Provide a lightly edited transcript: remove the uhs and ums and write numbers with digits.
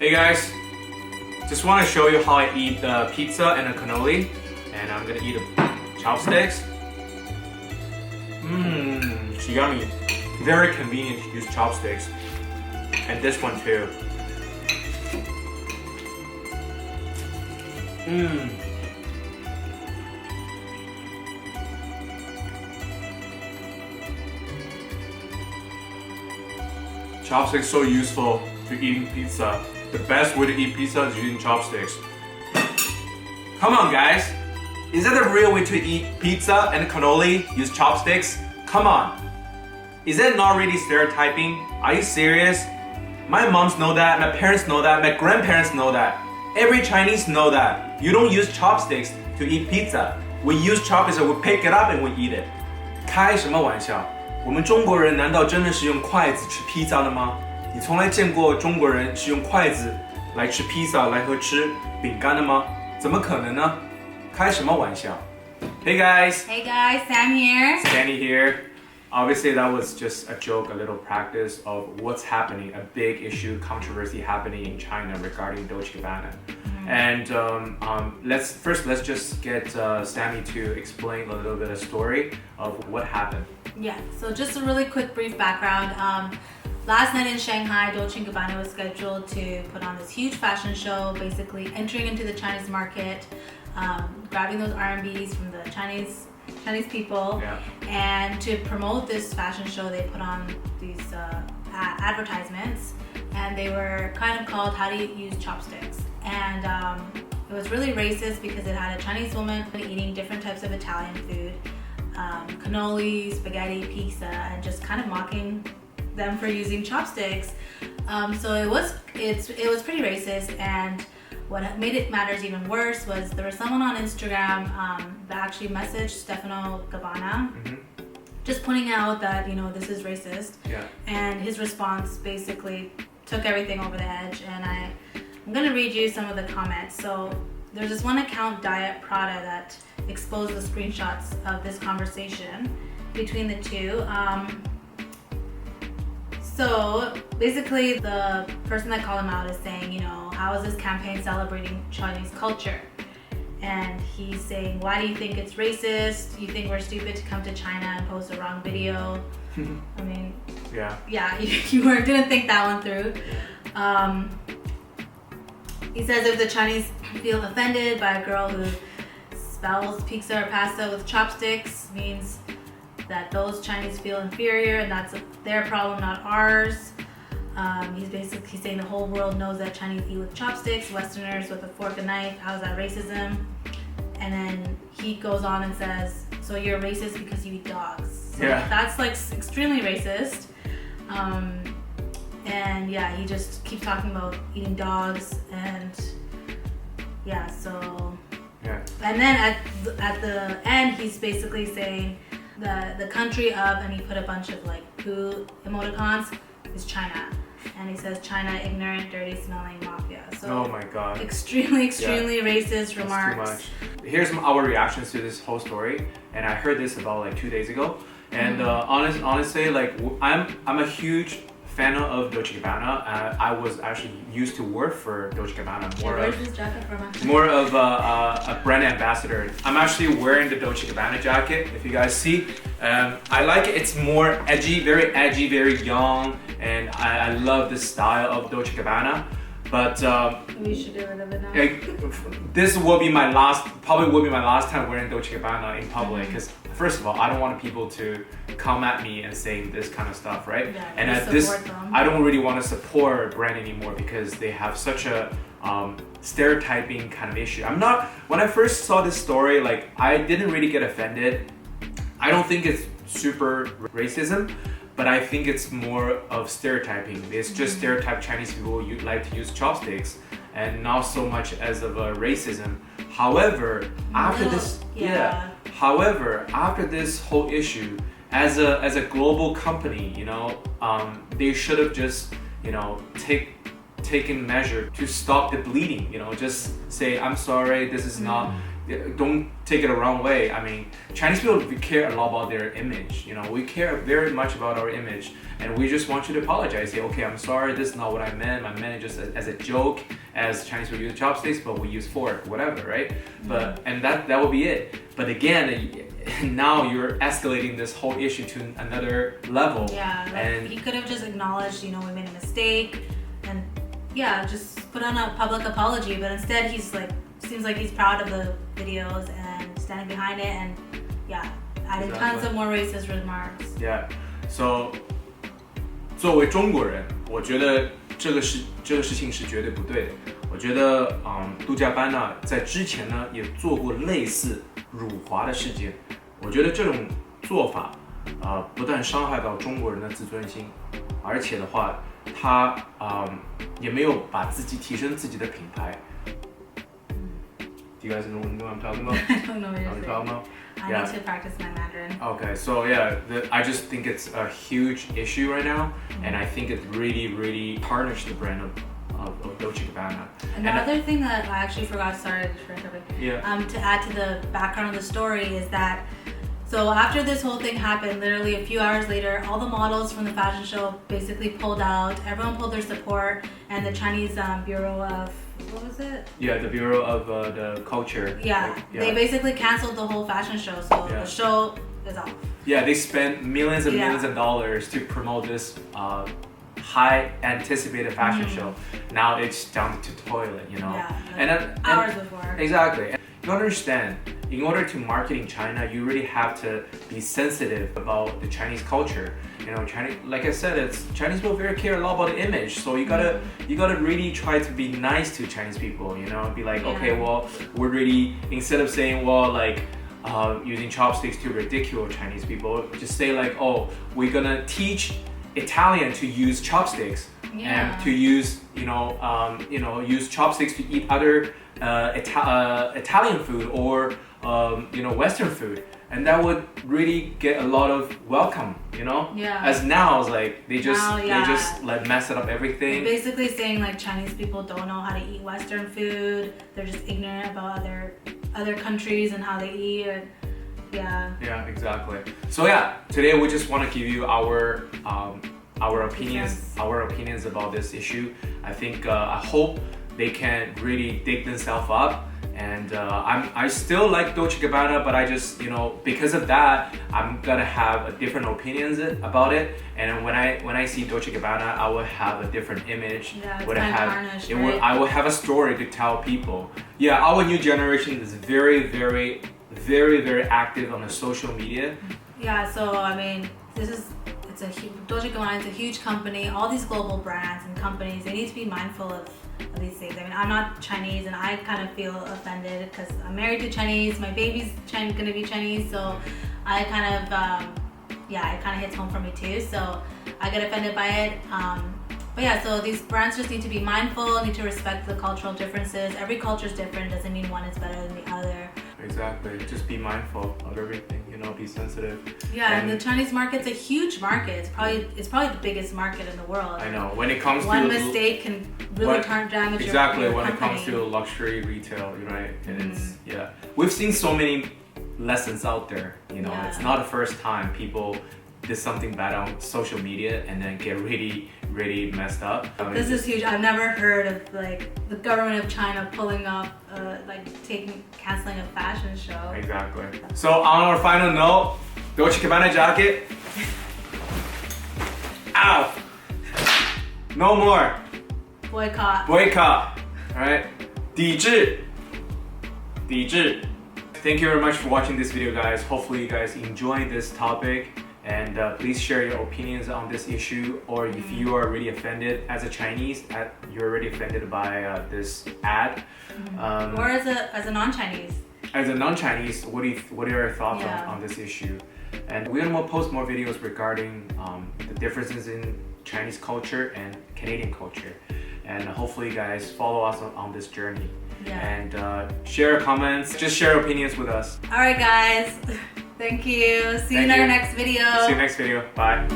Hey guys, just want to show you how I eat the pizza and a cannoli, and I'm gonna eat chopsticks. It's yummy. Very convenient to use chopsticks, and this one too. Chopsticks so useful to eating pizza. The best way to eat pizza is using chopsticks. Come on guys, is that the real way to eat pizza and cannoli? Use chopsticks? Come on. Is that not really stereotyping? Are you serious? My moms know that, my parents know that, my grandparents know that. Every Chinese know that. You don't use chopsticks to eat pizza. We use chopsticks, we pick it up and we eat it. 开什么玩笑？我们中国人难道真的是用筷子吃披萨的吗？你从来见过中国人是用筷子来吃披萨来和吃饼干的吗？怎么可能呢？开什么玩笑？ Hey guys! Hey guys, Sam here. Stanley here. Obviously that was just a joke, a little practice of what's happening, a big issue, controversy happening in China regarding Dolce Gabbana. And let's just get Sammy to explain a little bit of story of what happened. Yeah, so just a really quick brief background. Last night in Shanghai, Dolce Gabbana was scheduled to put on this huge fashion show, basically entering into the Chinese market, grabbing those RMBs from the Chinese people. Yeah. And to promote this fashion show, they put on these advertisements, and they were kind of called "How do you use chopsticks?" And it was really racist because it had a Chinese woman eating different types of Italian food, cannoli, spaghetti, pizza, and just kind of mocking them for using chopsticks. So it was pretty racist, and what made it matters even worse was there was someone on Instagram that actually messaged Stefano Gabbana, just pointing out that this is racist. Yeah. And his response basically took everything over the edge, and I'm gonna read you some of the comments. So there's this one account, Diet Prada, that exposed the screenshots of this conversation between the two. So basically the person that called him out is saying, how is this campaign celebrating Chinese culture? And he's saying, why do you think it's racist? You think we're stupid to come to China and post a wrong video? I mean, yeah, you didn't think that one through. He says if the Chinese feel offended by a girl who spells pizza or pasta with chopsticks, means that those Chinese feel inferior, and that's their problem, not ours. He's basically saying the whole world knows that Chinese eat with chopsticks, Westerners with a fork and knife. How is that racism? And then he goes on and says, so you're racist because you eat dogs. So that's like extremely racist. And yeah, he just keeps talking about eating dogs, and and then at the end he's basically saying the country of, and he put a bunch of like poo emoticons, is China. And he says China, ignorant, dirty, smelling mafia. So oh my god. Extremely racist remarks. That's too much. Here's our reactions to this whole story, and I heard this about like 2 days ago. And honestly, like I'm a huge fan of Dolce Gabbana. I was actually used to work for Dolce Gabbana, Where's this jacket from? more of a brand ambassador. I'm actually wearing the Dolce Gabbana jacket, if you guys see. I like it. It's more edgy, very young, and I love the style of Dolce Gabbana. But we should get rid of it now. This probably will be my last time wearing Dolce Gabbana in public, because first of all, I don't want people to come at me and say this kind of stuff, right? Yeah, and at this, I don't really want to support a brand anymore because they have such a stereotyping kind of issue. When I first saw this story, like I didn't really get offended. I don't think it's super racism, but I think it's more of stereotyping. It's just stereotype Chinese people like to use chopsticks, and not so much as of a racism. However, after this whole issue, as a global company, they should have just taken measure to stop the bleeding. Just say, I'm sorry, this is not don't take it the wrong way. I mean, Chinese people care a lot about their image. You know, we care very much about our image, and we just want you to apologize. Say, okay, I'm sorry, this is not what I meant. I meant it just as a joke, as Chinese people use chopsticks, but we use fork, whatever, right? But and that will be it. But again, now you're escalating this whole issue to another level. Yeah, like and he could have just acknowledged, you know, we made a mistake, and yeah, just put on a public apology. But instead, he's like, seems like he's proud of the videos and standing behind it, and yeah, adding tons of more racist remarks. Yeah, so 作为中国人，我觉得这个事情是绝对不对的。我觉得，杜嘉班纳在之前呢也做过类似辱华的事件。我觉得这种做法，不但伤害到中国人的自尊心，而且的话，他也没有把自己提升自己的品牌。Do you guys know what I'm talking about? I don't know what you're talking about? I need to practice my Mandarin. Okay, so yeah, I just think it's a huge issue right now, and I think it really tarnished the brand of Dolce Gabbana. Another thing that I actually forgot, sorry, to add to the background of the story is that, so after this whole thing happened, literally a few hours later, all the models from the fashion show basically pulled out. Everyone pulled their support, and the Chinese Bureau of, what was it? Yeah, the Bureau of the Culture. Yeah, they basically canceled the whole fashion show, so the show is off. Yeah, they spent millions and millions of dollars to promote this high anticipated fashion show. Now it's down to the toilet, you know. Yeah, and hours before. Exactly. You understand, in order to market in China, you really have to be sensitive about the Chinese culture. You know, Chinese, like I said, Chinese people very care a lot about the image. So you gotta really try to be nice to Chinese people. You know, be like, okay, well, we're really, instead of saying, well, like using chopsticks to ridicule Chinese people, just say like, oh, we're gonna teach Italian to use chopsticks and to use, use chopsticks to eat other Italian food or Western food, and that would really get a lot of welcome, you know. Yeah. As now, it's like they just like mess it up everything. They're basically saying like Chinese people don't know how to eat Western food. They're just ignorant about other countries and how they eat. Yeah, exactly. So yeah, today we just want to give you our opinions about this issue. I think I hope they can really dig themselves up, and I still like Dolce Gabbana, but I just, because of that, I'm gonna have different opinions about it. And when I see Dolce Gabbana, I will have a different image. Yeah, it's I will have a story to tell people. Yeah, our new generation is very active on the social media. Yeah, so I mean, Dolce Gabbana is a huge company. All these global brands and companies, they need to be mindful of these things. I mean, I'm not Chinese, and I kind of feel offended because I'm married to Chinese. My baby's gonna be Chinese, so I kind of, it kind of hits home for me too. So I get offended by it. But yeah, so these brands just need to be mindful, need to respect the cultural differences. Every culture is different. Doesn't mean one is better than the other. Exactly. Just be mindful of everything. Be sensitive. Yeah, and the Chinese market's a huge market. It's probably the biggest market in the world. I know. When it comes one mistake can really damage your when company. It comes to luxury retail, right? And we've seen so many lessons out there. It's not the first time people did something bad on social media and then get really messed up. This is huge. I've never heard of like the government of China pulling up, canceling a fashion show. Exactly. So on our final note, Dolce Gabbana jacket. Ow! No more. Boycott. Alright? 抵制. Thank you very much for watching this video, guys. Hopefully you guys enjoyed this topic. And please share your opinions on this issue, or if you are really offended as a Chinese, you're already offended by this ad. Or as a non-Chinese. As a non-Chinese, what are your thoughts on this issue? And we're gonna post more videos regarding the differences in Chinese culture and Canadian culture. And hopefully you guys follow us on this journey. And share comments, just share opinions with us. Alright guys. Thank you. See you in our next video. See you next video. Bye.